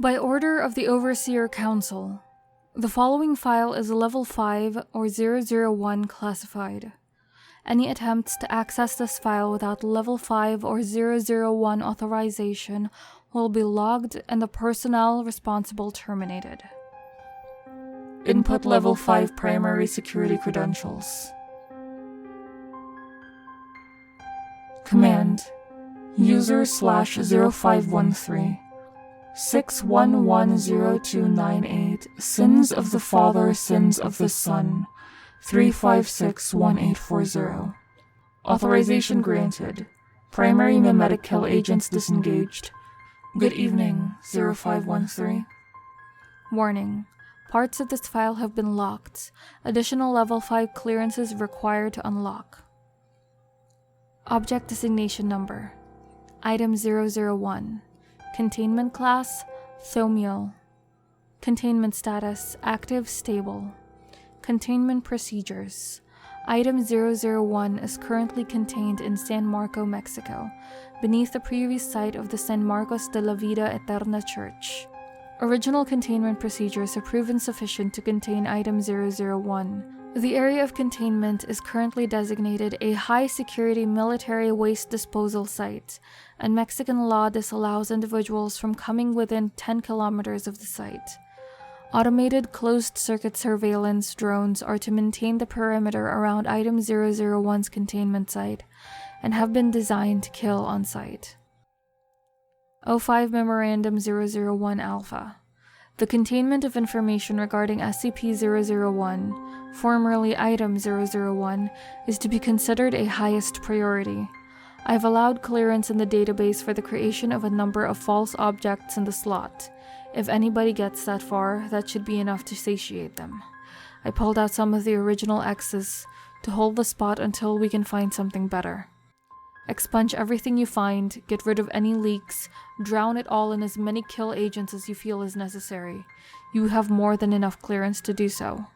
By order of the Overseer Council, the following file is Level 5 or 001 classified. Any attempts to access this file without Level 5 or 001 authorization will be logged and the personnel responsible terminated. Input Level 5 primary security credentials. Command: user/0513 6110298 Sins of the Father, Sins of the Son 3561840. Authorization granted. Primary mimetic kill agents disengaged. Good evening, 0513. Warning: parts of this file have been locked. Additional Level 5 clearances required to unlock. Object Designation Number: Item 001. Containment Class: Thaumiel. Containment Status: Active Stable. Containment Procedures: Item 001 is currently contained in San Marco, Mexico, beneath the previous site of the San Marcos de la Vida Eterna Church. Original containment procedures have proven sufficient to contain Item 001. The area of containment is currently designated a high-security military waste disposal site, and Mexican law disallows individuals from coming within 10 kilometers of the site. Automated closed-circuit surveillance drones are to maintain the perimeter around Item 001's containment site, and have been designed to kill on site. O5 Memorandum 001 Alpha: the containment of information regarding SCP-001, formerly Item 001, is to be considered a highest priority. I've allowed clearance in the database for the creation of a number of false objects in the slot. If anybody gets that far, that should be enough to satiate them. I pulled out some of the original X's to hold the spot until we can find something better. Expunge everything you find, get rid of any leaks, drown it all in as many kill agents as you feel is necessary. You have more than enough clearance to do so.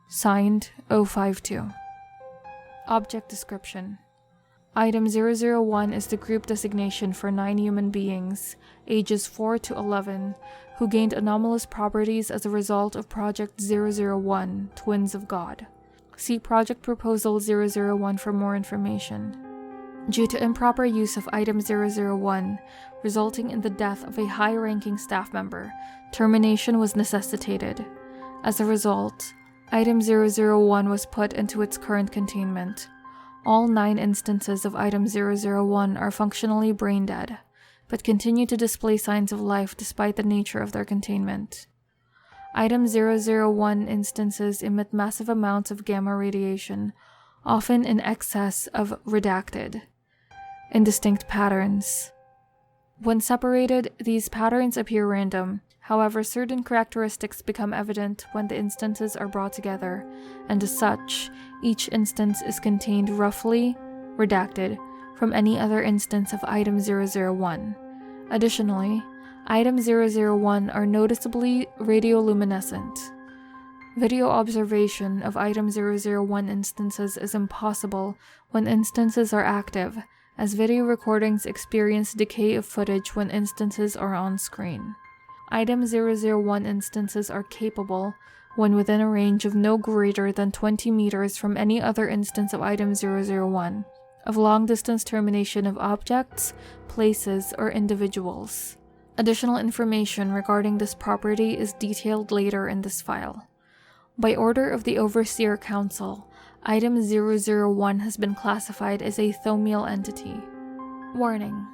Signed, 052. Object Description: Item 001 is the group designation for 9 human beings, ages 4 to 11, who gained anomalous properties as a result of Project 001, Twins of God. See Project Proposal 001 for more information. Due to improper use of Item 001, resulting in the death of a high-ranking staff member, termination was necessitated. As a result, Item 001 was put into its current containment. All 9 instances of Item 001 are functionally brain-dead, but continue to display signs of life despite the nature of their containment. Item 001 instances emit massive amounts of gamma radiation, often in excess of redacted, in distinct patterns. When separated, these patterns appear random. However, certain characteristics become evident when the instances are brought together, and as such, each instance is contained roughly, redacted, from any other instance of Item 001. Additionally, Item 001 are noticeably radioluminescent. Video observation of Item 001 instances is impossible when instances are active, as video recordings experience decay of footage when instances are on screen. Item 001 instances are capable, when within a range of no greater than 20 meters from any other instance of Item 001, of long-distance termination of objects, places, or individuals. Additional information regarding this property is detailed later in this file. By order of the Overseer Council, Item 001 has been classified as a Thaumiel entity. Warning: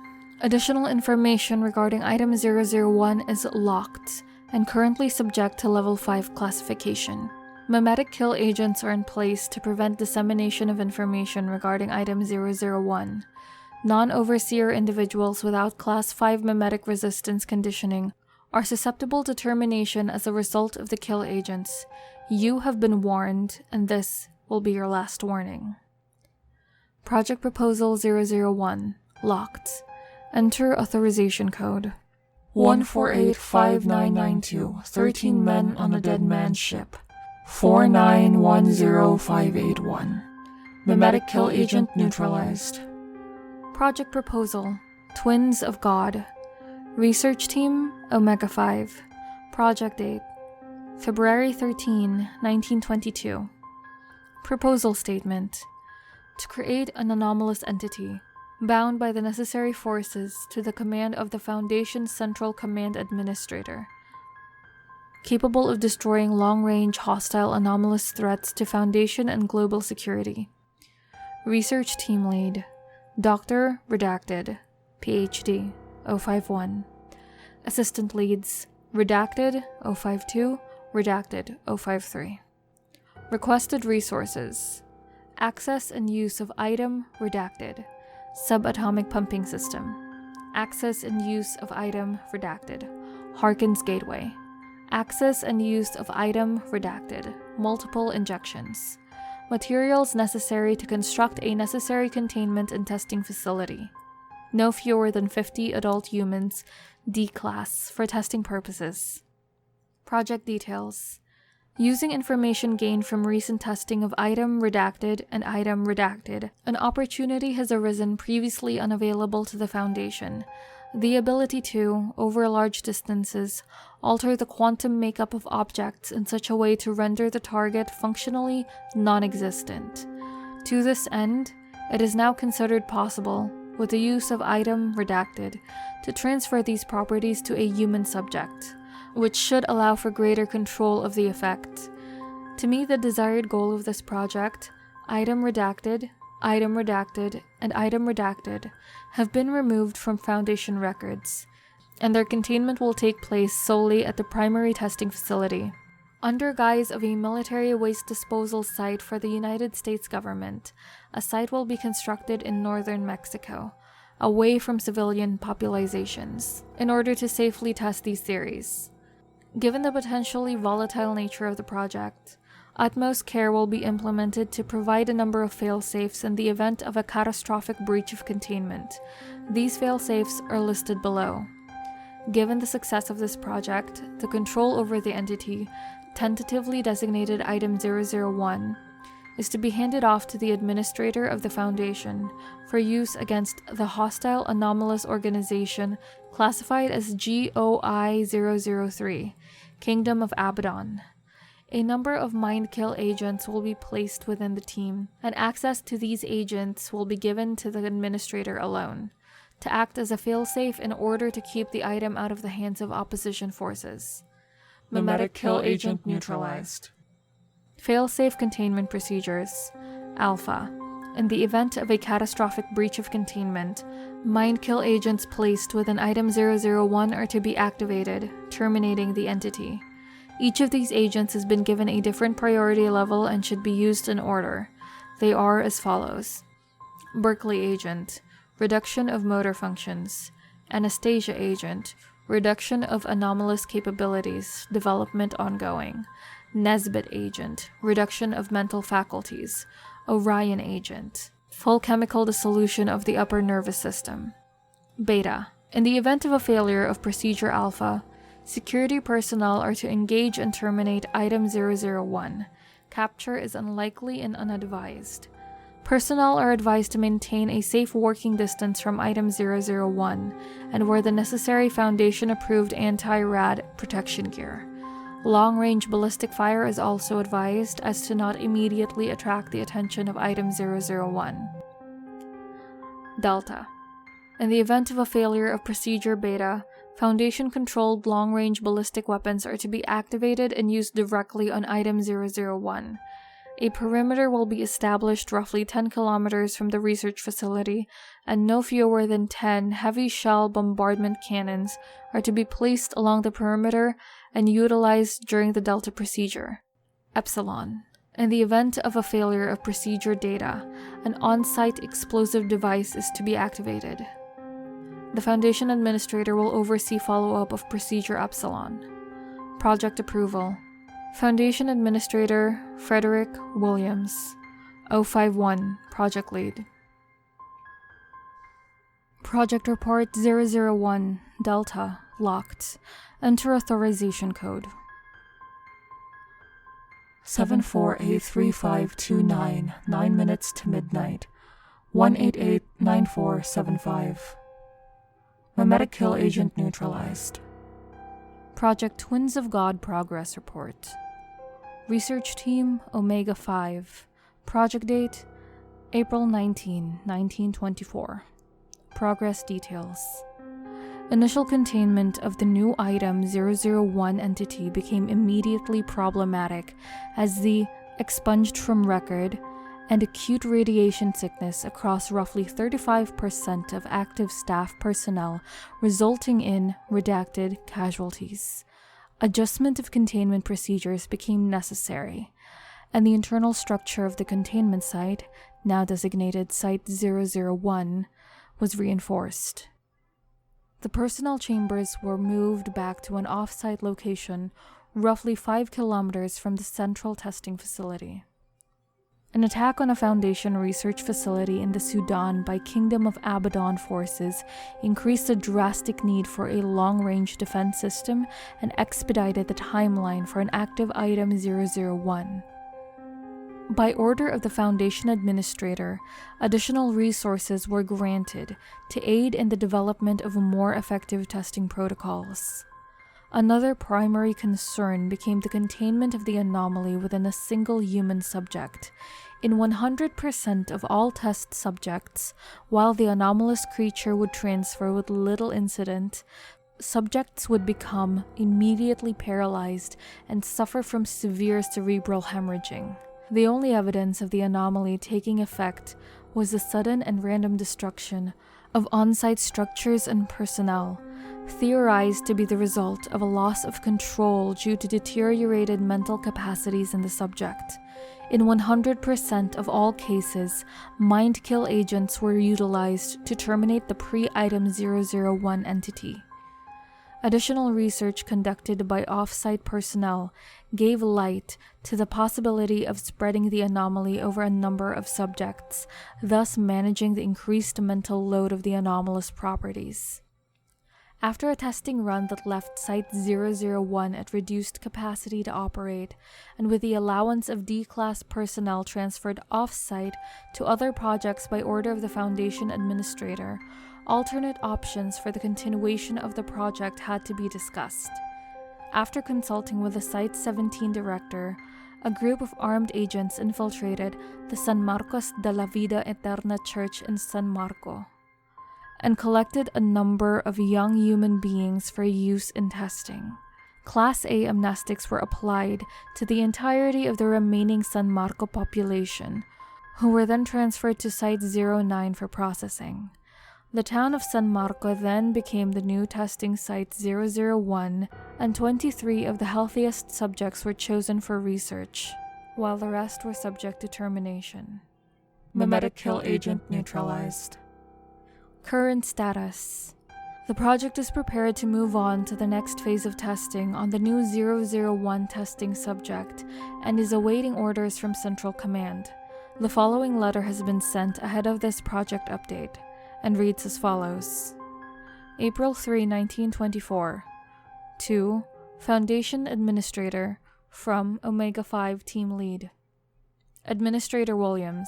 additional information regarding Item 001 is locked and currently subject to Level 5 classification. Mimetic kill agents are in place to prevent dissemination of information regarding Item 001. Non-Overseer individuals without Class 5 mimetic resistance conditioning are susceptible to termination as a result of the kill agents. You have been warned, and this will be your last warning. Project Proposal 001. Locked. Enter Authorization Code 1485992. 13 men on a dead man's ship. 4910581. Mimetic kill agent neutralized. Project Proposal: Twins of God. Research Team Omega 5. Project Date February 13, 1922. Proposal Statement: to create an anomalous entity, bound by the necessary forces to the command of the Foundation's Central Command Administrator, capable of destroying long-range hostile anomalous threats to Foundation and global security. Research Team Lead Dr. Redacted, PhD, 051. Assistant Leads Redacted, 052, Redacted, 053. Requested Resources: access and use of item Redacted, subatomic pumping system. Access and use of item Redacted, Harkins Gateway. Access and use of item Redacted, multiple injections. Materials necessary to construct a necessary containment and testing facility. No fewer than 50 adult humans, D-class, for testing purposes. Project details: using information gained from recent testing of item Redacted and item Redacted, an opportunity has arisen previously unavailable to the Foundation: the ability to, over large distances, alter the quantum makeup of objects in such a way to render the target functionally non-existent. To this end, it is now considered possible, with the use of item Redacted, to transfer these properties to a human subject, which should allow for greater control of the effect. To meet the desired goal of this project, item Redacted, and item Redacted have been removed from Foundation records, and their containment will take place solely at the primary testing facility. Under guise of a military waste disposal site for the United States government, a site will be constructed in northern Mexico, away from civilian populations, in order to safely test these theories. Given the potentially volatile nature of the project, utmost care will be implemented to provide a number of fail-safes in the event of a catastrophic breach of containment. These fail-safes are listed below. Given the success of this project, the control over the entity, tentatively designated Item 001, is to be handed off to the administrator of the Foundation for use against the hostile anomalous organization classified as GOI-003, Kingdom of Abaddon. A number of mind-kill agents will be placed within the team, and access to these agents will be given to the administrator alone, to act as a failsafe in order to keep the item out of the hands of opposition forces. Mimetic kill agent neutralized. Failsafe containment procedures. Alpha. In the event of a catastrophic breach of containment, mind-kill agents placed within Item 001 are to be activated, terminating the entity. Each of these agents has been given a different priority level and should be used in order. They are as follows: Berkeley Agent, reduction of motor functions. Anastasia Agent, reduction of anomalous capabilities, development ongoing. Nesbit Agent, reduction of mental faculties. Orion Agent, full chemical dissolution of the upper nervous system. Beta. In the event of a failure of Procedure Alpha, security personnel are to engage and terminate Item 001. Capture is unlikely and unadvised. Personnel are advised to maintain a safe working distance from Item 001 and wear the necessary Foundation-approved anti-rad protection gear. Long-range ballistic fire is also advised as to not immediately attract the attention of Item 001. Delta. In the event of a failure of Procedure Beta, Foundation-controlled long-range ballistic weapons are to be activated and used directly on Item 001. A perimeter will be established roughly 10 kilometers from the research facility, and no fewer than 10 heavy shell bombardment cannons are to be placed along the perimeter and utilized during the Delta procedure. Epsilon. In the event of a failure of Procedure Data, an on-site explosive device is to be activated. The Foundation Administrator will oversee follow-up of Procedure Epsilon. Project Approval. Foundation Administrator Frederick Williams, 051, Project Lead. Project Report 001, Delta, locked. Enter authorization code. 74A3529, 9 minutes to midnight. 1889475. Memetic kill agent neutralized. Project Twins of God Progress Report. Research Team Omega-5. Project Date April 19, 1924. Progress Details. Initial containment of the new item 001 entity became immediately problematic as the expunged from record and acute radiation sickness across roughly 35% of active staff personnel, resulting in redacted casualties. Adjustment of containment procedures became necessary, and the internal structure of the containment site, now designated Site 001, was reinforced. The personnel chambers were moved back to an off-site location roughly 5 kilometers from the central testing facility. An attack on a Foundation research facility in the Sudan by Kingdom of Abaddon forces increased the drastic need for a long-range defense system and expedited the timeline for an active item 001. By order of the Foundation Administrator, additional resources were granted to aid in the development of more effective testing protocols. Another primary concern became the containment of the anomaly within a single human subject. In 100% of all test subjects, while the anomalous creature would transfer with little incident, subjects would become immediately paralyzed and suffer from severe cerebral hemorrhaging. The only evidence of the anomaly taking effect was the sudden and random destruction of on-site structures and personnel, theorized to be the result of a loss of control due to deteriorated mental capacities in the subject. In 100% of all cases, mind kill agents were utilized to terminate the pre-item 001 entity. Additional research conducted by off-site personnel gave light to the possibility of spreading the anomaly over a number of subjects, thus managing the increased mental load of the anomalous properties. After a testing run that left Site-001 at reduced capacity to operate, and with the allowance of D-Class personnel transferred off-site to other projects by order of the Foundation Administrator, alternate options for the continuation of the project had to be discussed. After consulting with the Site-17 director, a group of armed agents infiltrated the San Marcos de la Vida Eterna Church in San Marco and collected a number of young human beings for use in testing. Class A amnestics were applied to the entirety of the remaining San Marco population, who were then transferred to Site-09 for processing. The town of San Marco then became the new testing Site 001, and 23 of the healthiest subjects were chosen for research, while the rest were subject to termination. Memetic kill agent neutralized. Current status. The project is prepared to move on to the next phase of testing on the new 001 testing subject and is awaiting orders from Central Command. The following letter has been sent ahead of this project update and reads as follows. April 3, 1924. To Foundation Administrator from Omega-5 Team Lead. Administrator Williams.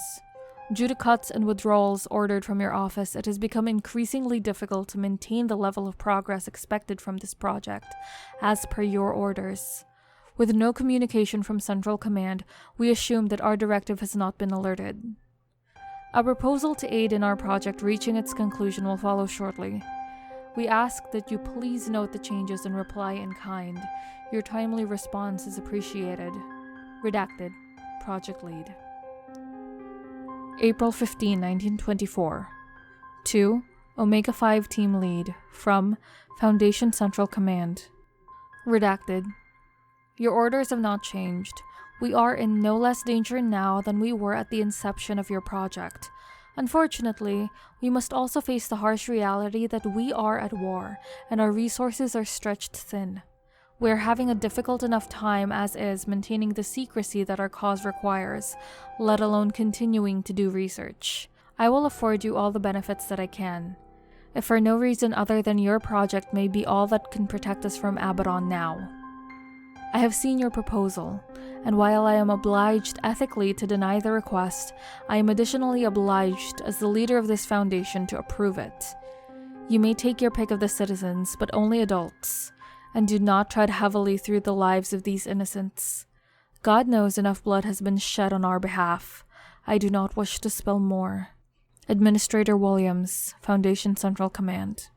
Due to cuts and withdrawals ordered from your office, it has become increasingly difficult to maintain the level of progress expected from this project, as per your orders. With no communication from Central Command, we assume that our directive has not been alerted. A proposal to aid in our project reaching its conclusion will follow shortly. We ask that you please note the changes and reply in kind. Your timely response is appreciated. Redacted. Project Lead. April 15, 1924. To Omega-5 Team Lead from Foundation Central Command. Redacted. Your orders have not changed. We are in no less danger now than we were at the inception of your project. Unfortunately, we must also face the harsh reality that we are at war, and our resources are stretched thin. We are having a difficult enough time as is maintaining the secrecy that our cause requires, let alone continuing to do research. I will afford you all the benefits that I can, if for no reason other than your project may be all that can protect us from Abaddon now. I have seen your proposal, and while I am obliged ethically to deny the request, I am additionally obliged as the leader of this foundation to approve it. You may take your pick of the citizens, but only adults, and do not tread heavily through the lives of these innocents. God knows enough blood has been shed on our behalf. I do not wish to spill more. Administrator Williams, Foundation Central Command.